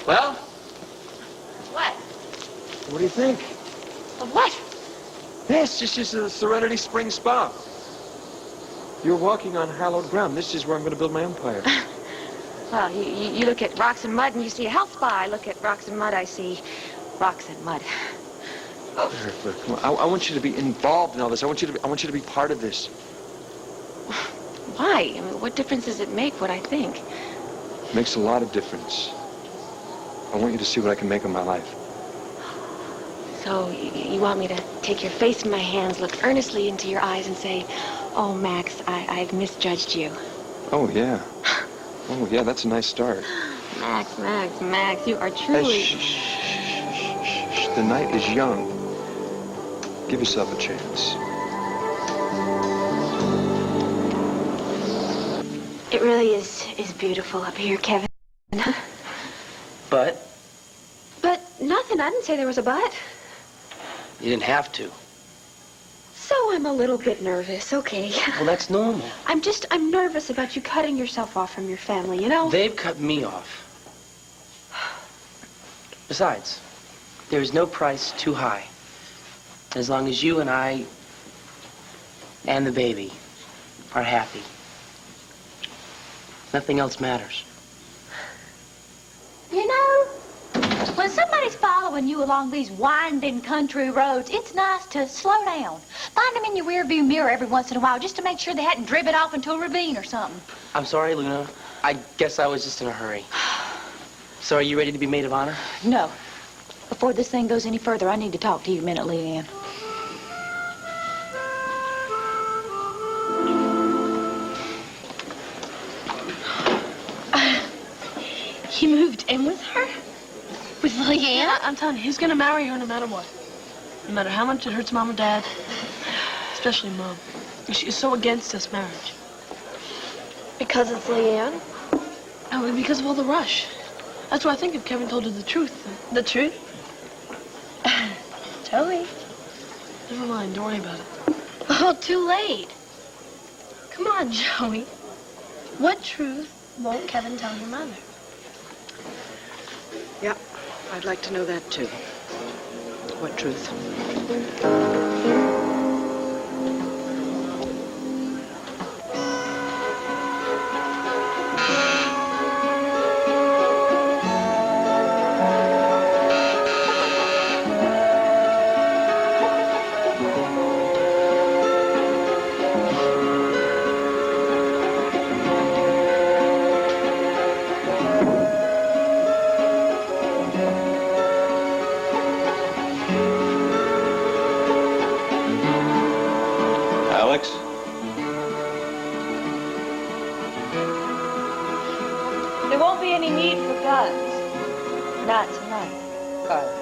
Well? What? What do you think? Of what? Yeah, it's just a Serenity Spring Spa. You're walking on hallowed ground. This is where I'm going to build my empire. Well, you look at rocks and mud and you see a health spa. I look at rocks and mud, I see rocks and mud. Look, come on. I want you to be involved in all this. I want you to be part of this. Why? I mean, what difference does it make what I think? It makes a lot of difference. I want you to see what I can make of my life. So you want me to take your face in my hands, look earnestly into your eyes and say, "Oh, Max, I've misjudged you." Oh, yeah. Oh, yeah, that's a nice start. Max, you are truly... Hey, shh. The night is young. Give yourself a chance. It really is beautiful up here, Kevin. But? But nothing. I didn't say there was a but. You didn't have to. So I'm a little bit nervous, okay. Well, that's normal. I'm nervous about you cutting yourself off from your family, you know? They've cut me off. Besides, there is no price too high. As long as you and I and the baby are happy. Nothing else matters. You know, when somebody's following you along these winding country roads, it's nice to slow down. Find them in your rearview mirror every once in a while just to make sure they hadn't driven off into a ravine or something. I'm sorry, Luna. I guess I was just in a hurry. So are you ready to be maid of honor? No. Before this thing goes any further, I need to talk to you a minute, Leanne. He moved in with her? With Leanne? Yeah, I'm telling you, he's gonna marry her no matter what. No matter how much it hurts Mom and Dad. Especially Mom. She is so against this marriage. Because it's Leanne? Oh, because of all the rush. That's why I think if Kevin told her the truth. The truth? Joey. Never mind, don't worry about it. Oh, too late. Come on, Joey. What truth won't Kevin tell your mother? Yeah, I'd like to know that too. What truth? Alex? There won't be any need for guns. Not tonight. Kyle.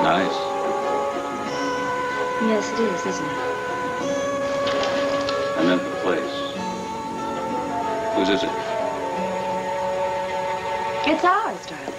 Nice. Yes, it is, isn't it? I meant the place. Whose is it? It's ours, darling.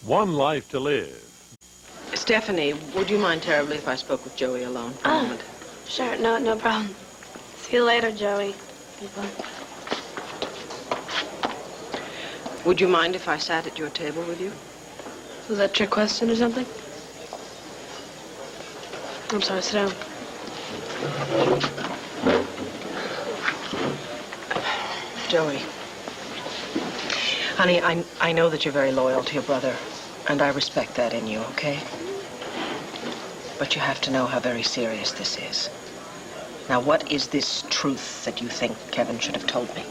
One life to live. Stephanie, would you mind terribly if I spoke with Joey alone for a moment? Sure, no problem. See you later, Joey. Would you mind if I sat at your table with you? Was that your question or something? I'm sorry, sit down. Joey, Honey, I know that you're very loyal to your brother, and I respect that in you, okay? But you have to know how very serious this is. Now, what is this truth that you think Kevin should have told me?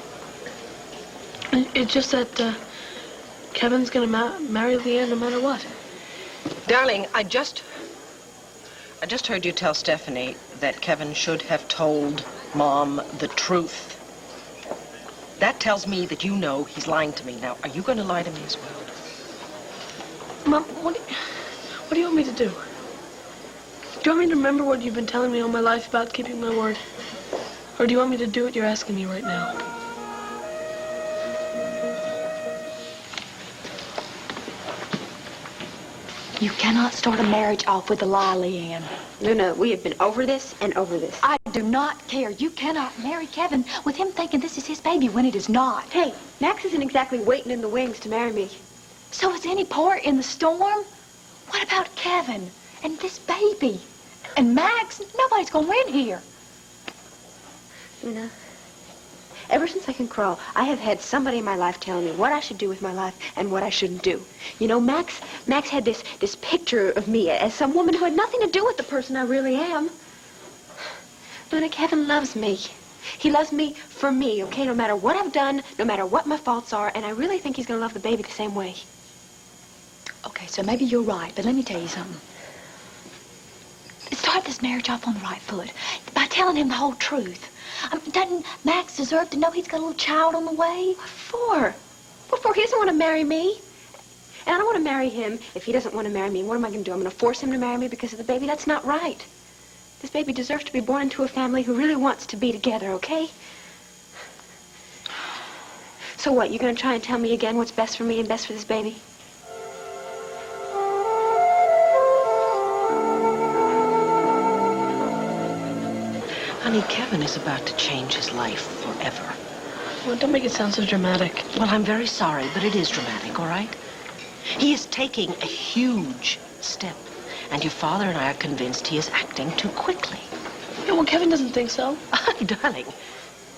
It's just that Kevin's gonna marry Leanne no matter what. Darling, I just heard you tell Stephanie that Kevin should have told Mom the truth. That tells me that you know he's lying to me. Now, are you going to lie to me as well? Mom, what do you want me to do? Do you want me to remember what you've been telling me all my life about keeping my word? Or do you want me to do what you're asking me right now? You cannot start a marriage off with a lie, Leanne. Luna, we have been over this and over this. I do not care. You cannot marry Kevin with him thinking this is his baby when it is not. Hey, Max isn't exactly waiting in the wings to marry me. So is any part in the storm? What about Kevin and this baby? And Max? Nobody's gonna win here. Luna, ever since I can crawl, I have had somebody in my life telling me what I should do with my life and what I shouldn't do. You know, Max had this picture of me as some woman who had nothing to do with the person I really am. Luna, Kevin loves me. He loves me for me, okay? No matter what I've done, no matter what my faults are, and I really think he's gonna love the baby the same way. Okay, so maybe you're right, but let me tell you something. Start this marriage off on the right foot by telling him the whole truth. Doesn't Max deserve to know he's got a little child on the way? What for? What for? He doesn't want to marry me. And I don't want to marry him if he doesn't want to marry me. What am I going to do? I'm going to force him to marry me because of the baby? That's not right. This baby deserves to be born into a family who really wants to be together, okay? So what, you going to try and tell me again what's best for me and best for this baby? Honey, Kevin is about to change his life forever. Well, don't make it sound so dramatic. Well, I'm very sorry, but it is dramatic, all right? He is taking a huge step, and your father and I are convinced he is acting too quickly. Yeah, well, Kevin doesn't think so. Darling,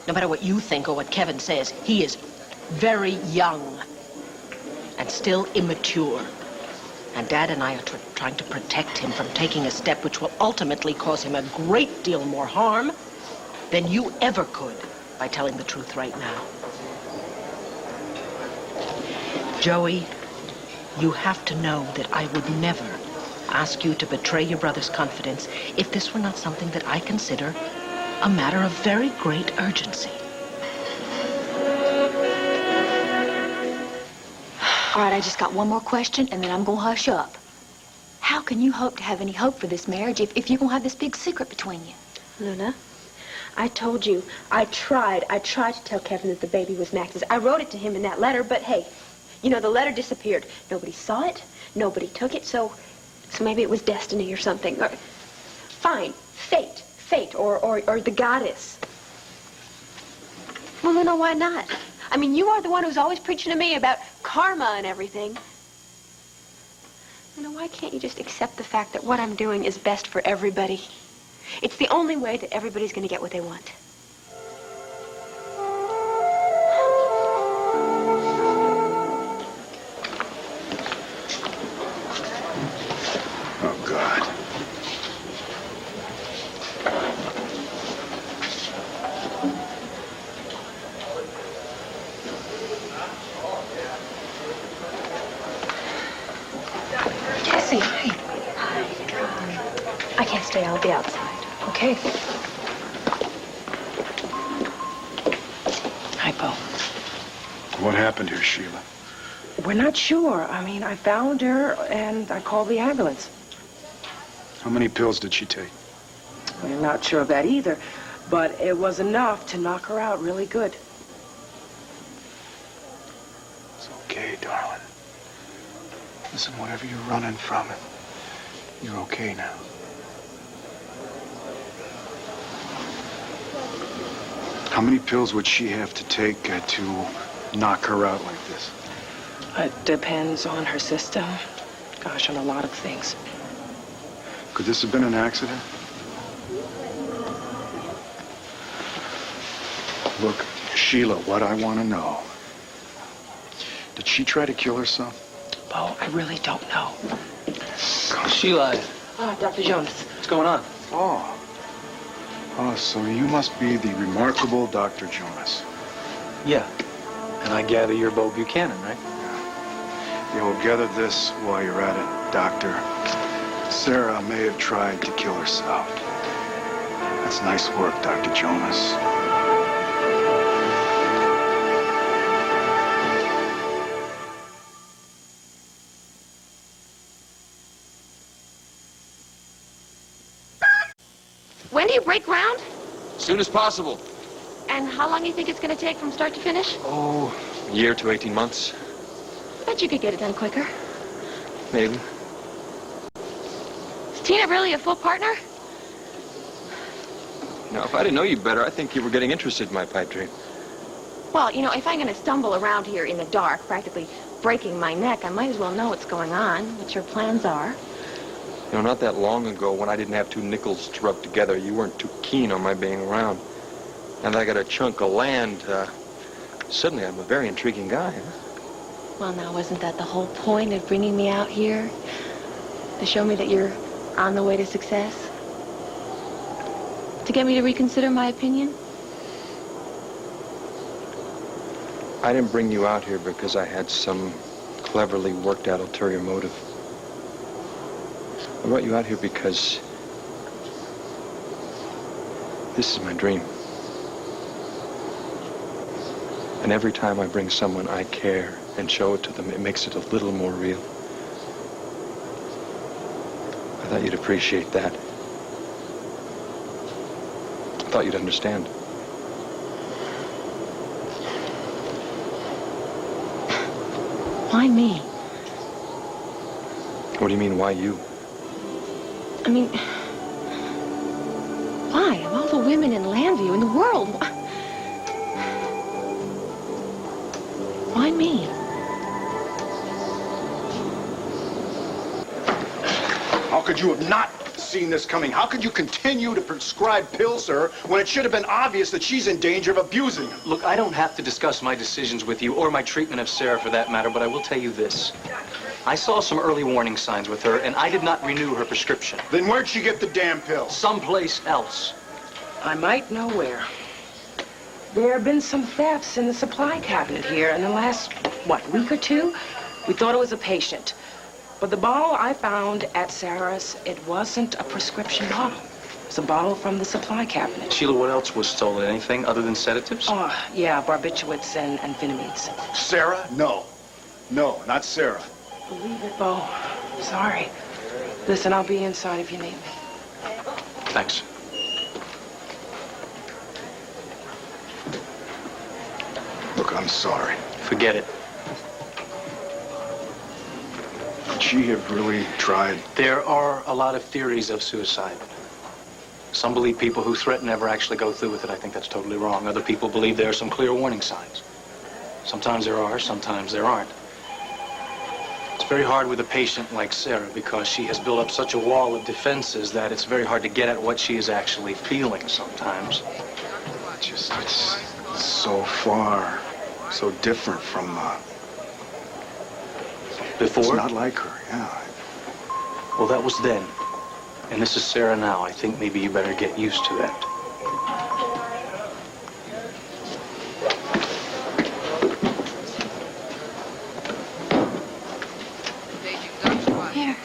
no matter what you think or what Kevin says, he is very young and still immature. And Dad and I are trying to protect him from taking a step which will ultimately cause him a great deal more harm than you ever could by telling the truth right now. Joey, you have to know that I would never ask you to betray your brother's confidence if this were not something that I consider a matter of very great urgency. All right, I just got one more question, and then I'm gonna hush up. How can you hope to have any hope for this marriage if you're gonna have this big secret between you? Luna, I told you, I tried to tell Kevin that the baby was Max's. I wrote it to him in that letter, but hey, you know, the letter disappeared. Nobody saw it, nobody took it, so maybe it was destiny or something. Or, fine, fate, or the goddess. Well, Luna, why not? I mean, you are the one who's always preaching to me about karma and everything. You know, why can't you just accept the fact that what I'm doing is best for everybody? It's the only way that everybody's going to get what they want. Oh, God. Cassie. Hi. I can't stay. I'll be outside. Okay. Hi, Bo. What happened here, Sheila? We're not sure. I mean, I found her and I called the ambulance. How many pills did she take? We're not sure of that either, but it was enough to knock her out really good. It's okay, darling. Listen, whatever you're running from, you're okay now. How many pills would she have to take to knock her out like this? It depends on her system. Gosh, on a lot of things. Could this have been an accident? Look, Sheila, what I want to know Did she try to kill herself? Bo, I really don't know. Sheila, Dr. Jonas. what's going on? Oh. Oh, so you must be the remarkable Dr. Jonas. Yeah. And I gather you're Bo Buchanan, right? You will gather this while you're at it, Doctor. Sarah may have tried to kill herself. That's nice work, Dr. Jonas. When do you break ground? As soon as possible. And how long do you think it's going to take from start to finish? Oh, a year to 18 months. Bet you could get it done quicker. Maybe. Is Tina really a full partner? Now, if I didn't know you better, I think you were getting interested in my pipe dream. Well, you know, if I'm going to stumble around here in the dark, practically breaking my neck, I might as well know what's going on, what your plans are. You know, not that long ago, when I didn't have two nickels to rub together, you weren't too keen on my being around. And I got a chunk of land, suddenly I'm a very intriguing guy, huh? Well, now, wasn't that the whole point of bringing me out here? To show me that you're on the way to success? To get me to reconsider my opinion? I didn't bring you out here because I had some cleverly worked out ulterior motive. I brought you out here because this is my dream. And every time I bring someone I care and show it to them, it makes it a little more real. I thought you'd appreciate that. I thought you'd understand. Why me? What do you mean, why you? I mean, why? Of all the women in Landview, in the world, why me? How could you have not seen this coming? How could you continue to prescribe pills to her when it should have been obvious that she's in danger of abusing them? Look, I don't have to discuss my decisions with you, or my treatment of Sarah for that matter, but I will tell you this. I saw some early warning signs with her, and I did not renew her prescription. Then where'd she get the damn pills? Someplace else. I might know where. There have been some thefts in the supply cabinet here in the last, week or two? We thought it was a patient. But the bottle I found at Sarah's, it wasn't a prescription bottle. It was a bottle from the supply cabinet. Sheila, what else was stolen? Anything other than sedatives? Oh, yeah, barbiturates and Vinamides. Sarah? No. No, not Sarah. Believe it, Bo. Sorry. Listen, I'll be inside if you need me. Thanks. Look, I'm sorry. Forget it. Could she have really tried? There are a lot of theories of suicide. Some believe people who threaten never actually go through with it. I think that's totally wrong. Other people believe there are some clear warning signs. Sometimes there are, sometimes there aren't. It's very hard with a patient like Sarah because she has built up such a wall of defenses that it's very hard to get at what she is actually feeling sometimes. It's so far, so different from, Before? It's not like her, yeah. Well, that was then. And this is Sarah now. I think maybe you better get used to that. Here.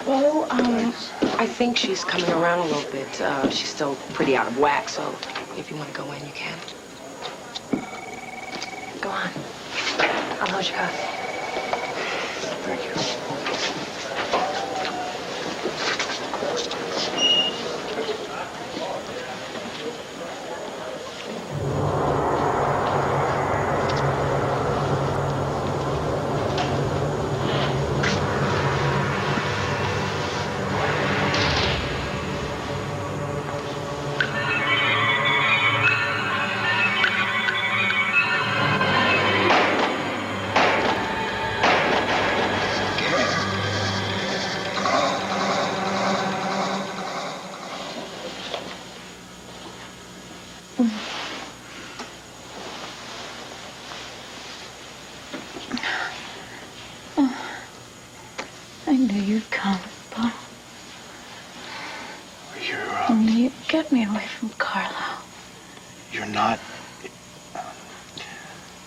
Well, I think she's coming around a little bit. She's still pretty out of whack, so if you want to go in, you can. Go on. I'll hold your cuff. Thank you. knew you'd come, Paul. You're, Only you get me away from Carlo. You're not...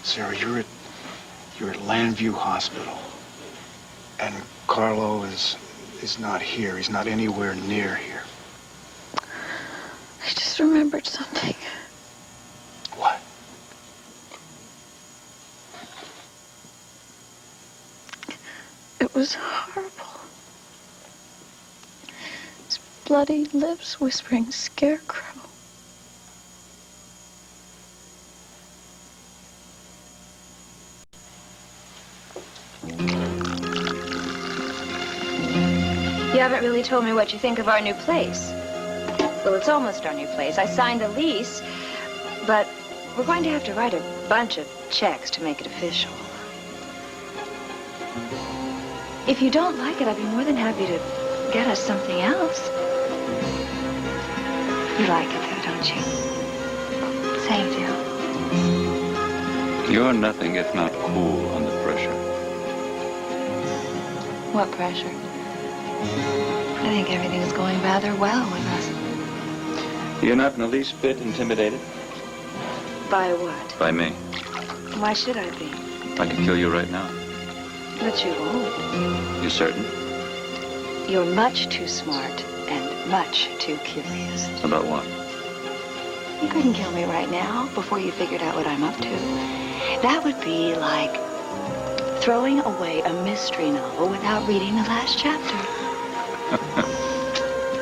Sarah, you're at Landview Hospital. And Carlo is not here. He's not anywhere near here. I just remembered something. What? It was horrible. His bloody lips whispering scarecrow. You haven't really told me what you think of our new place. Well, it's almost our new place. I signed a lease, but we're going to have to write a bunch of checks to make it official. If you don't like it, I'd be more than happy to get us something else. You like it, though, don't you? Same deal. You're nothing if not cool under pressure. What pressure? I think everything is going rather well with us. You're not in the least bit intimidated? By what? By me. Why should I be? I could kill you right now. But you won't. You certain? You're much too smart and much too curious. About what? You couldn't kill me right now before you figured out what I'm up to. That would be like throwing away a mystery novel without reading the last chapter.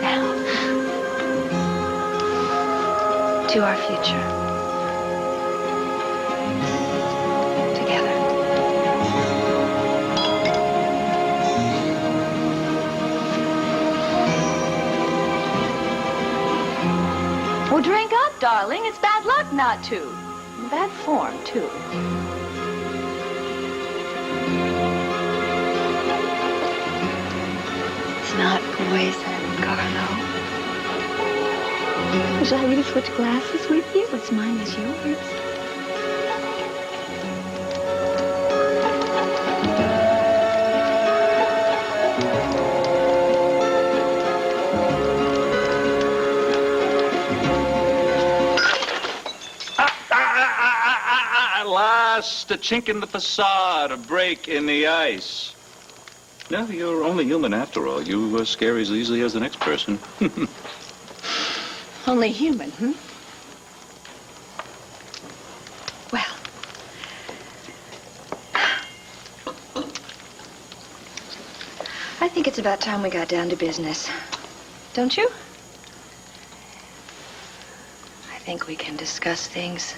Now, to our future. Together. Well, drink up, darling. It's bad luck not to. In bad form, too. It's not poison, Carlo. Would you like me to switch glasses with you? What's mine is yours. At last, a chink in the facade, a break in the ice. No, you're only human after all. You scare as easily as the next person. Only human, Well. I think it's about time we got down to business. Don't you? I think we can discuss things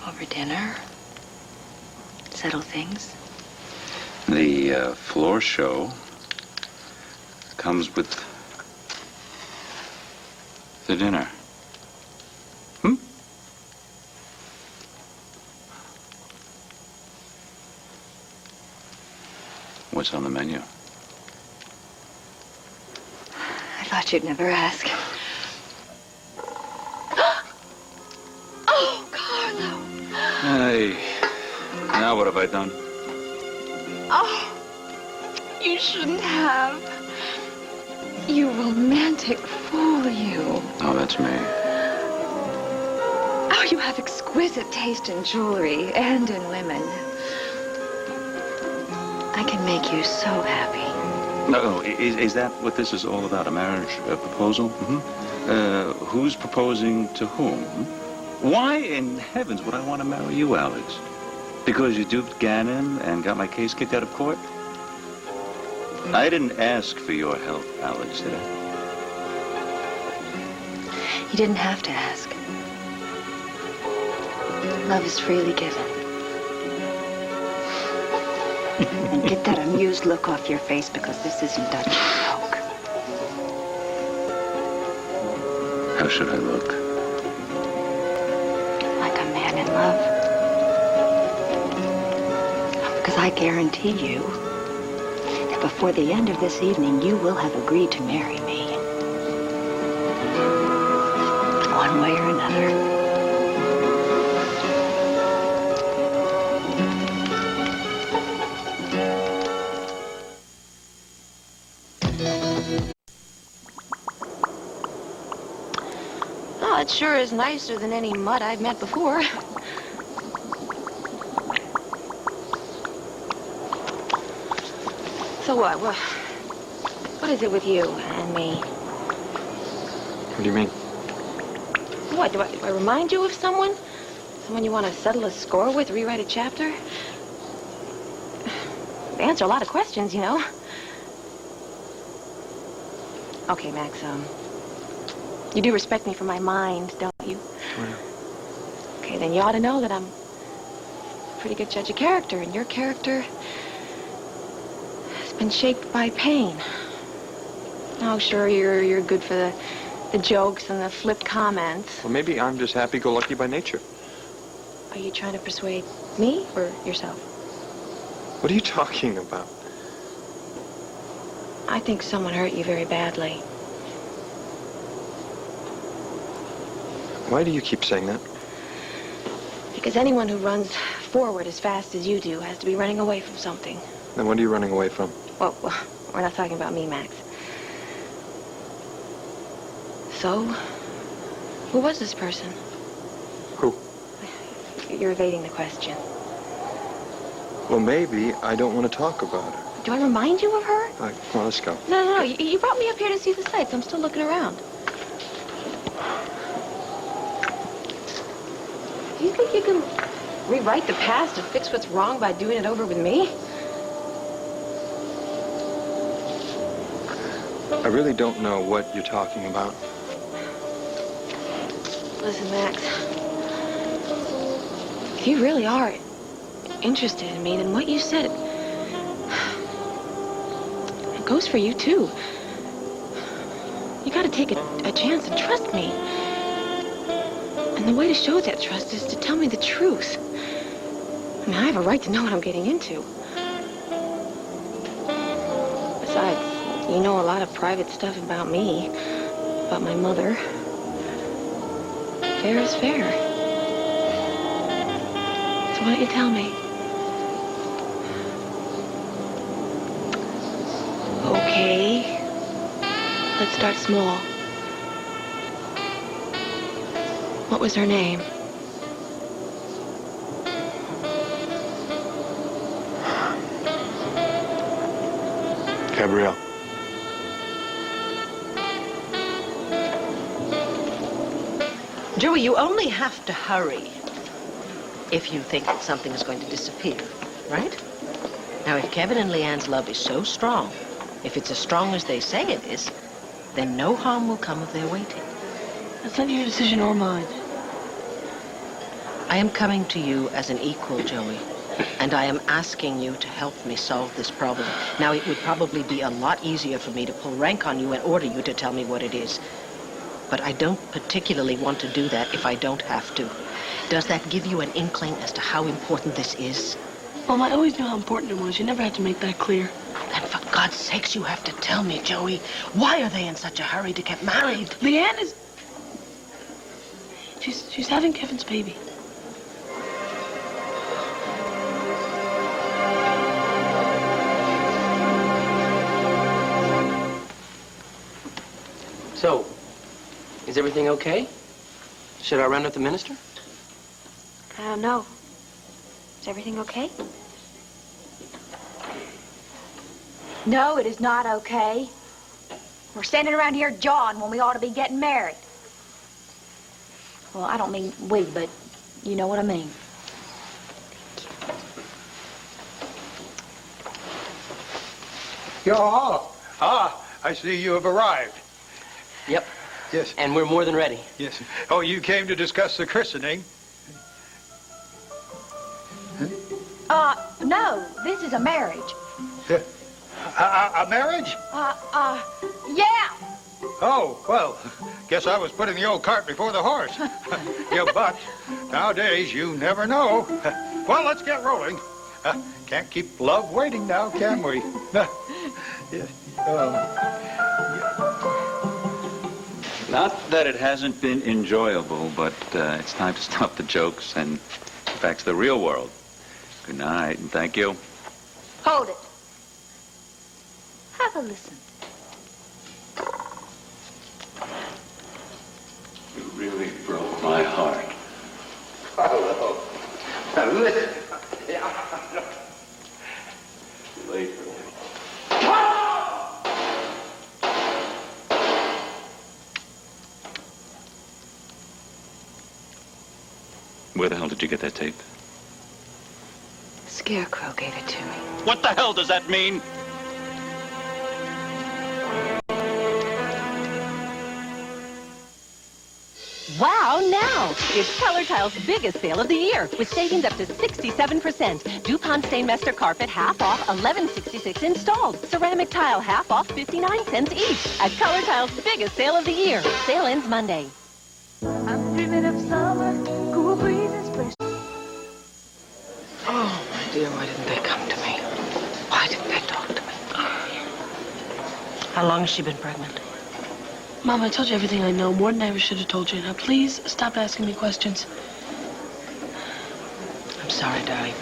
over dinner. Settle things. The floor show comes with the dinner. What's on the menu? I thought you'd never ask. Oh, Carlo! Hey, now what have I done? Oh, you shouldn't have. You romantic fool, you. Oh, that's me. Oh, you have exquisite taste in jewelry and in women. I can make you so happy. No, is that what this is all about? A marriage proposal? Who's proposing to whom? Why in heavens would I want to marry you, Alex? Because you duped Gannon and got my case kicked out of court? I didn't ask for your help, Alex, did I? You didn't have to ask. Love is freely given. Get that amused look off your face, because this isn't Dutch joke. How should I look? Like a man in love. Because I guarantee you that before the end of this evening, you will have agreed to marry me. One way or another. Well, it sure is nicer than any mud I've met before. So what? What is it with you and me? What do you mean? What, do I remind you of someone? Someone you want to settle a score with, rewrite a chapter? They answer a lot of questions, you know. Okay, Max, you do respect me for my mind, don't you? Oh, yeah. Okay, then you ought to know that I'm a pretty good judge of character, and your character has been shaped by pain. Oh, sure, you're good for the jokes and the flipped comments. Well, maybe I'm just happy-go-lucky by nature. Are you trying to persuade me or yourself? What are you talking about? I think someone hurt you very badly. Why do you keep saying that? Because anyone who runs forward as fast as you do has to be running away from something. Then what are you running away from? Well, we're not talking about me, Max. So, who was this person? Who? You're evading the question. Well, maybe I don't want to talk about her. Do I remind you of her? All right, well, let's go. No. You brought me up here to see the sights. I'm still looking around. Do you think you can rewrite the past and fix what's wrong by doing it over with me? I really don't know what you're talking about. Listen, Max. If you really are interested in me, then what you said, it goes for you, too. You gotta take a chance and trust me. And the way to show that trust is to tell me the truth. I mean, I have a right to know what I'm getting into. Besides, you know a lot of private stuff about me, about my mother. Fair is fair. So why don't you tell me? Okay. Let's start small. What was her name? Gabrielle. Joey, you only have to hurry if you think that something is going to disappear, right? Now, if Kevin and Leanne's love is so strong, if it's as strong as they say it is, then no harm will come of their waiting. That's not your decision or mine. I am coming to you as an equal, Joey, and I am asking you to help me solve this problem. Now, it would probably be a lot easier for me to pull rank on you and order you to tell me what it is. But I don't particularly want to do that if I don't have to. Does that give you an inkling as to how important this is? Mom, I always knew how important it was. You never had to make that clear. Then for God's sakes, you have to tell me, Joey. Why are they in such a hurry to get married? Leanne is... She's having Kevin's baby. So, is everything okay? Should I run with the minister? I don't know. Is everything okay? No, it is not okay. We're standing around here jawing when we ought to be getting married. Well, I don't mean we, but you know what I mean. I see you have arrived. Yep. Yes. And we're more than ready. Yes. Oh, you came to discuss the christening? No, this is a marriage. A marriage? Yeah. Oh, well, guess I was putting the old cart before the horse. Yeah, but nowadays you never know. Well, let's get rolling. Can't keep love waiting now, can we? Not that it hasn't been enjoyable, but it's time to stop the jokes and get back to the real world. Good night, and thank you. Hold it. Have a listen. really broke my heart. Carlo. Now listen. Too late for me. Where the hell did you get that tape? Scarecrow gave it to me. What the hell does that mean? Wow, now! It's Color Tile's biggest sale of the year, with savings up to 67%. DuPont Stainmaster carpet half off, $11.66 installed. Ceramic tile half off, 59 cents each. At Color Tile's biggest sale of the year. Sale ends Monday. I'm dreaming of summer, cool breezes, fresh. Oh, my dear, why didn't they come to me? Why didn't they talk to me? How long has she been pregnant? Mom, I told you everything I know, more than I ever should have told you. Now, please stop asking me questions. I'm sorry, darling.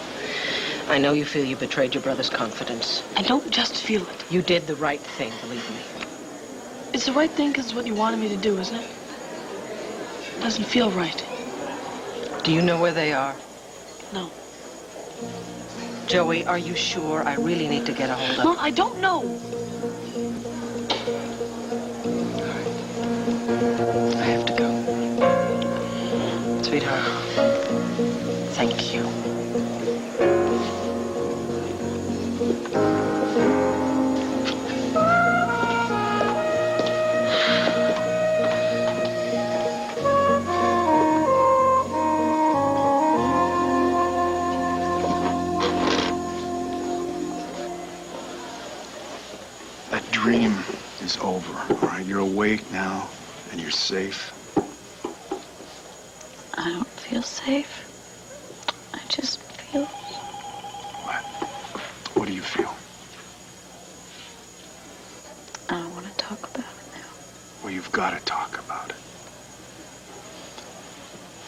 I know you feel you betrayed your brother's confidence. I don't just feel it. You did the right thing, believe me. It's the right thing because it's what you wanted me to do, isn't it? It doesn't feel right. Do you know where they are? No. Joey, are you sure? I really need to get a hold of Mom, I don't know. I have to go. Sweetheart, thank you. That dream is over, all right? You're awake now, and you're safe. I don't feel safe. I just feel... What do you feel? I don't want to talk about it now. Well, you've got to talk about it.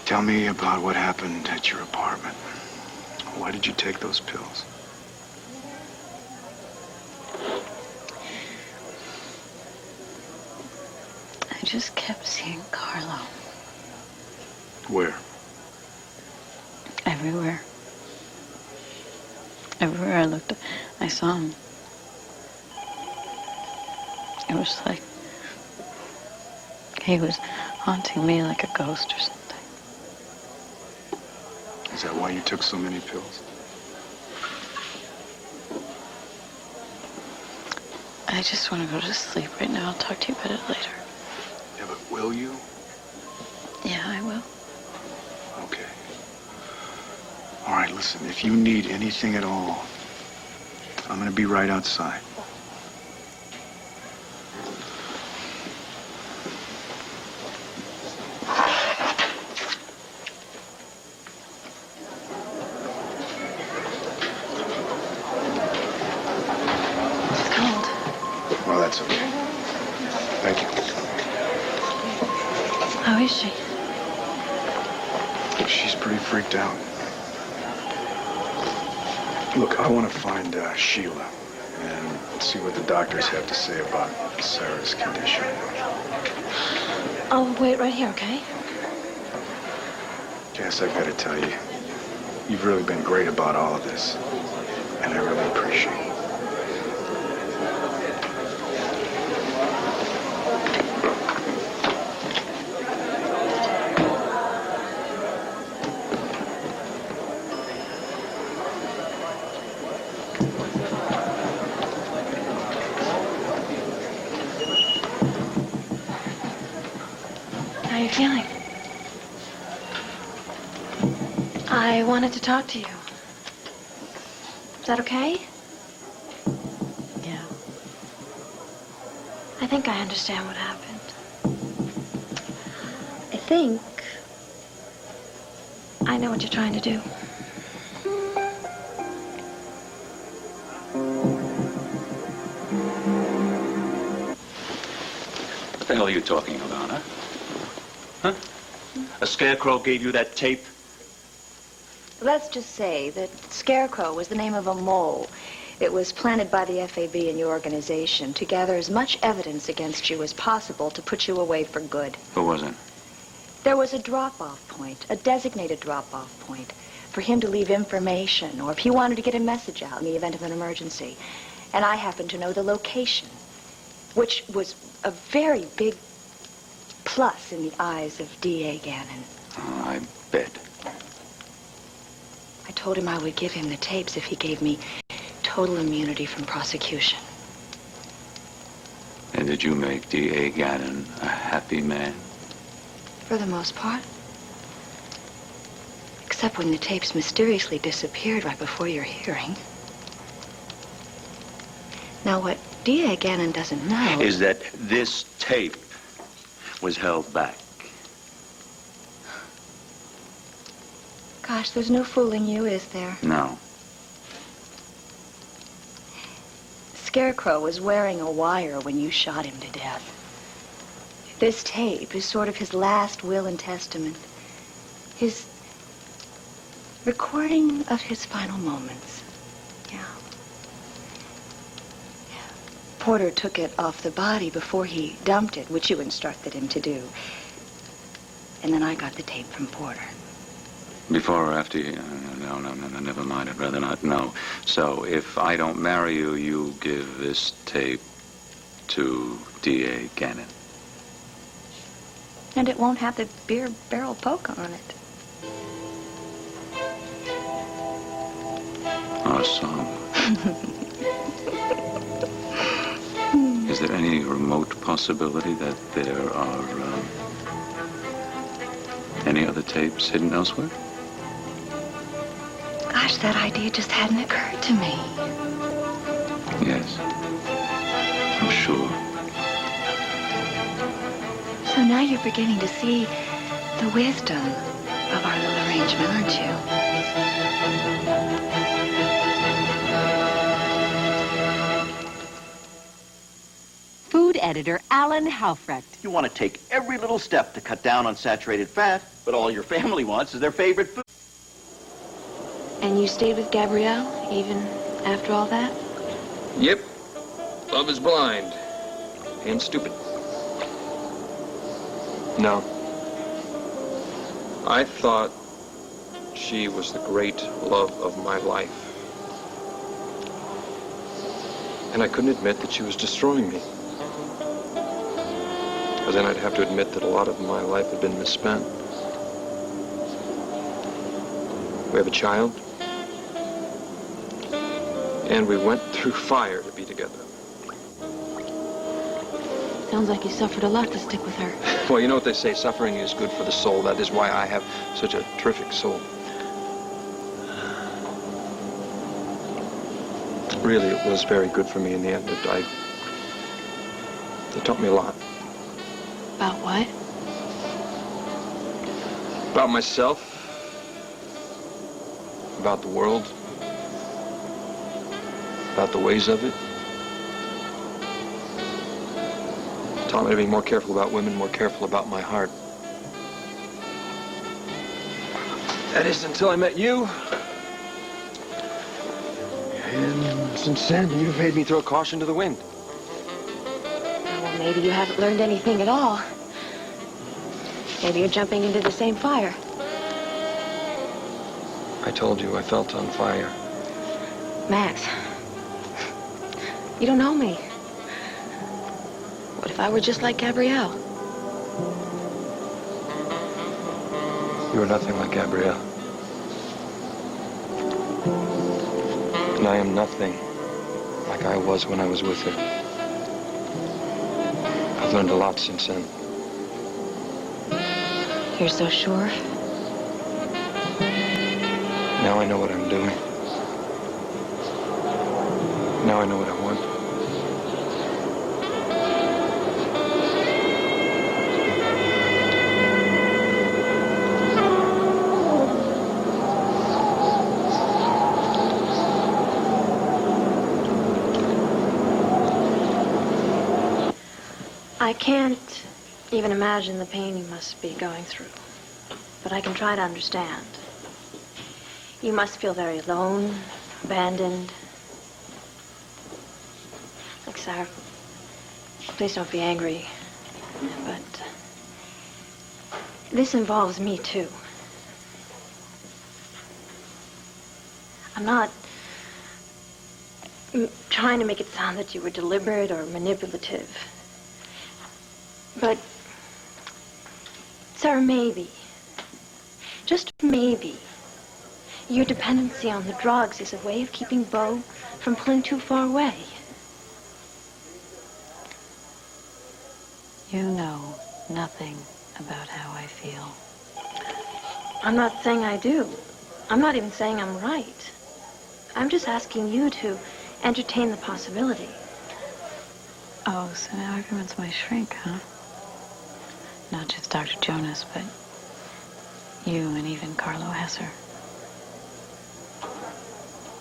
Tell me about what happened at your apartment. Why did you take those pills? I just kept seeing Carlo. Where? Everywhere. Everywhere I looked, I saw him. It was like he was haunting me like a ghost or something. Is that why you took so many pills? I just want to go to sleep right now. I'll talk to you about it later. Yeah, but will you? Yeah, I will. Okay. All right, listen, if you need anything at all, I'm gonna be right outside. It's cold. Well, that's okay. Thank you. How is she? She's pretty freaked out. Look, I want to find Sheila and see what the doctors have to say about Sarah's condition. I'll wait right here, okay? Cass, I've got to tell you, you've really been great about all of this, and I really appreciate it. How are you feeling? I wanted to talk to you. Is that okay? Yeah. I think I understand what happened. I think I know what you're trying to do. What the hell are you talking about, huh? Huh? A scarecrow gave you that tape? Let's just say that Scarecrow was the name of a mole. It was planted by the FAB in your organization to gather as much evidence against you as possible to put you away for good. Who was it? There was a drop-off point, a designated drop-off point, for him to leave information or if he wanted to get a message out in the event of an emergency. And I happened to know the location, which was a very big plus in the eyes of D.A. Gannon. Oh, I bet. I told him I would give him the tapes if he gave me total immunity from prosecution. And did you make D.A. Gannon a happy man? For the most part. Except when the tapes mysteriously disappeared right before your hearing. Now, what D.A. Gannon doesn't know is that this tape was held back. Gosh, there's no fooling you, is there? No. Scarecrow was wearing a wire when you shot him to death. This tape is sort of his last will and testament. His recording of his final moments. Yeah. Porter took it off the body before he dumped it, which you instructed him to do. And then I got the tape from Porter. Before or after you? No, never mind. I'd rather not know. So if I don't marry you, you give this tape to D.A. Gannon. And it won't have the beer barrel poke on it. Or so. Is there any remote possibility that there are any other tapes hidden elsewhere? Gosh, that idea just hadn't occurred to me. Yes. I'm sure. So now you're beginning to see the wisdom of our little arrangement, aren't you? Food editor Alan Haufrecht. You want to take every little step to cut down on saturated fat, but all your family wants is their favorite food. And you stayed with Gabrielle, even after all that? Yep. Love is blind. And stupid. No. I thought she was the great love of my life. And I couldn't admit that she was destroying me. Because then I'd have to admit that a lot of my life had been misspent. We have a child. And we went through fire to be together. Sounds like you suffered a lot to stick with her. Well, you know what they say, suffering is good for the soul. That is why I have such a terrific soul. Really, it was very good for me in the end. It taught me a lot. About what? About myself. About the world. About the ways of it. Taught me to be more careful about women, more careful about my heart. That is until I met you. And since then, you've made me throw caution to the wind. Well, maybe you haven't learned anything at all. Maybe you're jumping into the same fire. I told you I felt on fire. Max, you don't know me. What if I were just like Gabrielle? You are nothing like Gabrielle. And I am nothing like I was when I was with her. I've learned a lot since then. You're so sure? Now I know what I'm doing. Now I know what I want. I can't even imagine the pain you must be going through. But I can try to understand. You must feel very alone, abandoned. Look, Sarah, please don't be angry. But This involves me, too. I'm not trying to make it sound that you were deliberate or manipulative. But, Sarah, maybe, just maybe, your dependency on the drugs is a way of keeping Bo from pulling too far away. You know nothing about how I feel. I'm not saying I do. I'm not even saying I'm right. I'm just asking you to entertain the possibility. Oh, so now everyone's my shrink, huh? Not just Dr. Jonas, but you and even Carlo Hesser.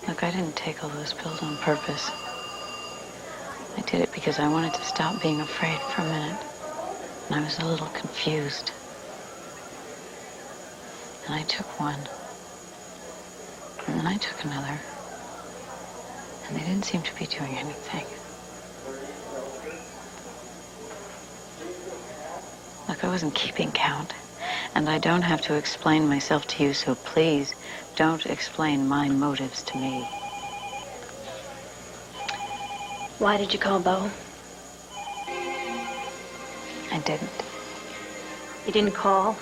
Look, I didn't take all those pills on purpose. I did it because I wanted to stop being afraid for a minute. And I was a little confused. And I took one. And then I took another. And they didn't seem to be doing anything. Look, I wasn't keeping count. And I don't have to explain myself to you, so please don't explain my motives to me. Why did you call Bo? I didn't. You didn't call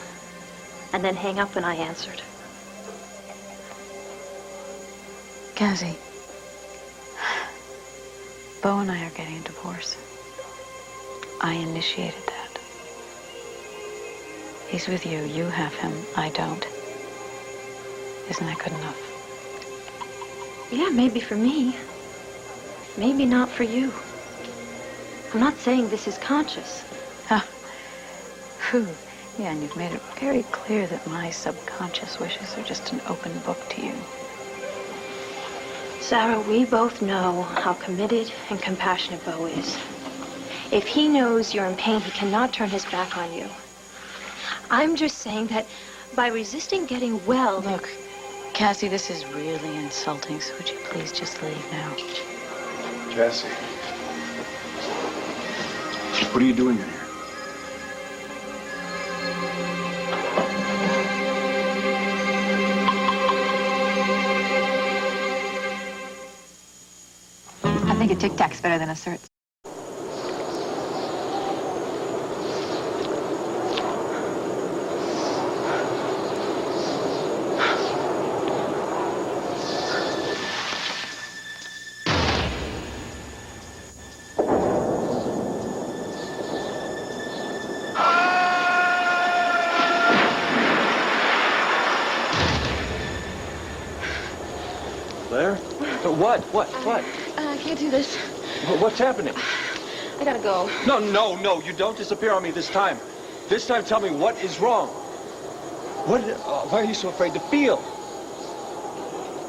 and then hang up when I answered. Cassie, Bo and I are getting a divorce. I initiated that. He's with you. You have him. I don't. Isn't that good enough? Yeah, maybe for me. Maybe not for you. I'm not saying this is conscious. Huh. Whew. Yeah, and you've made it very clear that my subconscious wishes are just an open book to you. Sarah, we both know how committed and compassionate Bo is. If he knows you're in pain, he cannot turn his back on you. I'm just saying that by resisting getting well... Look, Cassie, this is really insulting, so would you please just leave now? Cassie. What are you doing in here? I think a Tic Tac's better than a cert. Claire? What? I can't do this. What's happening? I gotta go. No, you don't disappear on me this time. This time, tell me what is wrong. Why are you so afraid to feel?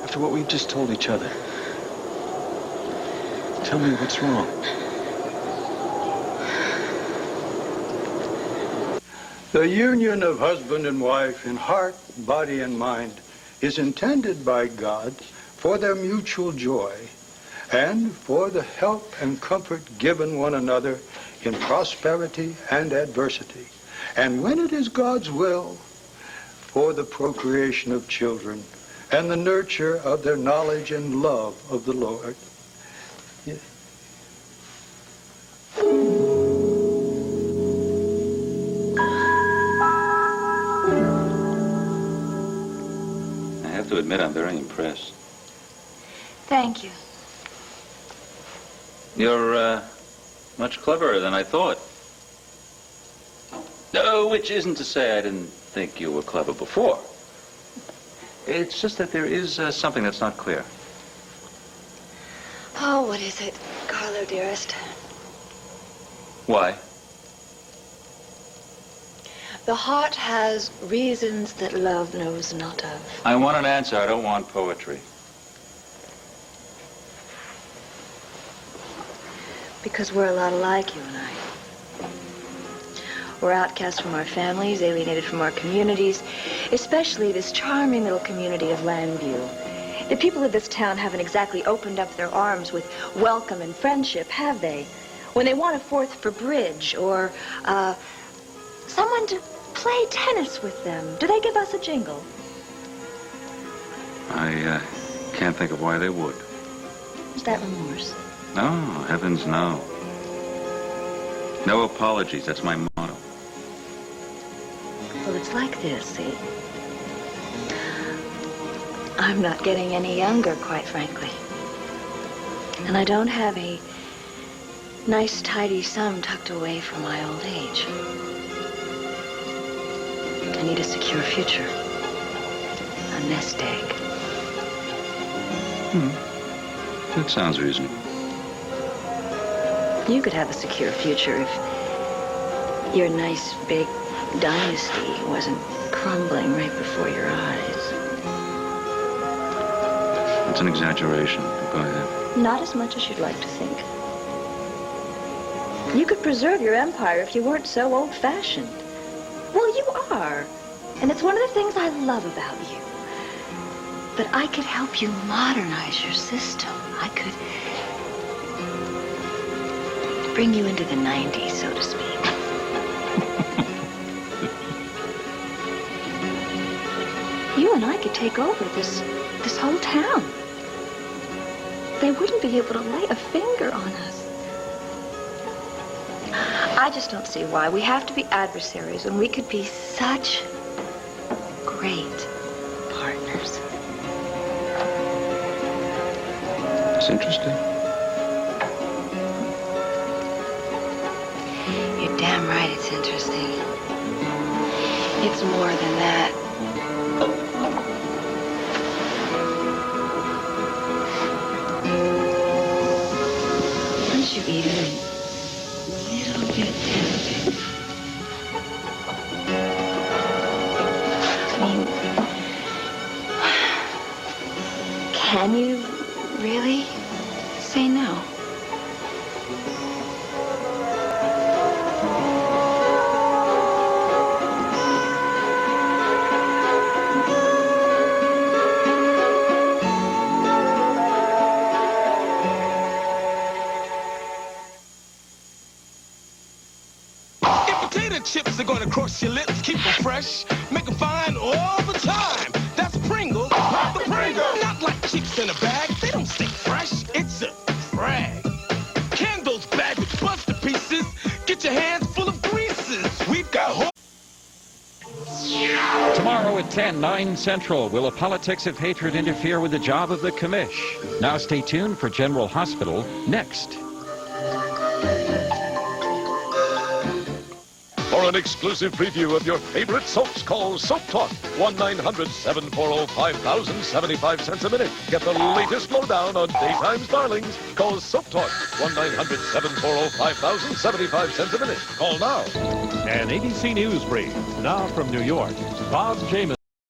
After what we've just told each other. Tell me what's wrong. The union of husband and wife in heart, body, and mind is intended by God for their mutual joy and for the help and comfort given one another in prosperity and adversity. And when it is God's will, for the procreation of children and the nurture of their knowledge and love of the Lord. I have to admit, I'm very impressed. Thank you. You're much cleverer than I thought. Which isn't to say I didn't think you were clever before. It's just that there is something that's not clear. Oh, what is it, Carlo, dearest? Why? The heart has reasons that love knows not of. I want an answer. I don't want poetry. Because we're a lot alike, you and I. We're outcast from our families, alienated from our communities, especially this charming little community of Landview. The people of this town haven't exactly opened up their arms with welcome and friendship, have they? When they want a fourth for bridge or someone to Play tennis with them. Do they give us a jingle? I can't think of why they would. Is that remorse? No, heavens no. No apologies, that's my motto. Well, it's like this, see? I'm not getting any younger, quite frankly. And I don't have a nice, tidy sum tucked away for my old age. I need a secure future. A nest egg. That sounds reasonable. You could have a secure future if your nice, big dynasty wasn't crumbling right before your eyes. It's an exaggeration. Go ahead. Not as much as you'd like to think. You could preserve your empire if you weren't so old-fashioned. Well, you are. And it's one of the things I love about you. But I could help you modernize your system. I could bring you into the 90s, so to speak. You and I could take over this whole town. They wouldn't be able to lay a finger on us. I just don't see why we have to be adversaries when we could be such great partners. It's interesting. You're damn right it's interesting. It's more than that. Once you eat it a little bit tentative. I mean, can you really say no? Chips are gonna cross your lips, keep them fresh, make them fine all the time. That's Pringles, pop the Pringles. Not like chips in a bag, they don't stay fresh, it's a drag. Candles bagged with buster pieces, get your hands full of greases. We've got Tomorrow at 10, 9 Central, will a politics of hatred interfere with the job of the commish? Now stay tuned for General Hospital next. For an exclusive preview of your favorite soaps, call Soap Talk, 1-900-740-5000, 75 cents a minute. Get the latest lowdown on daytime's darlings. Call Soap Talk, 1-900-740-5000, 75 cents a minute. Call now. An ABC News brief. Now from New York, Bob James.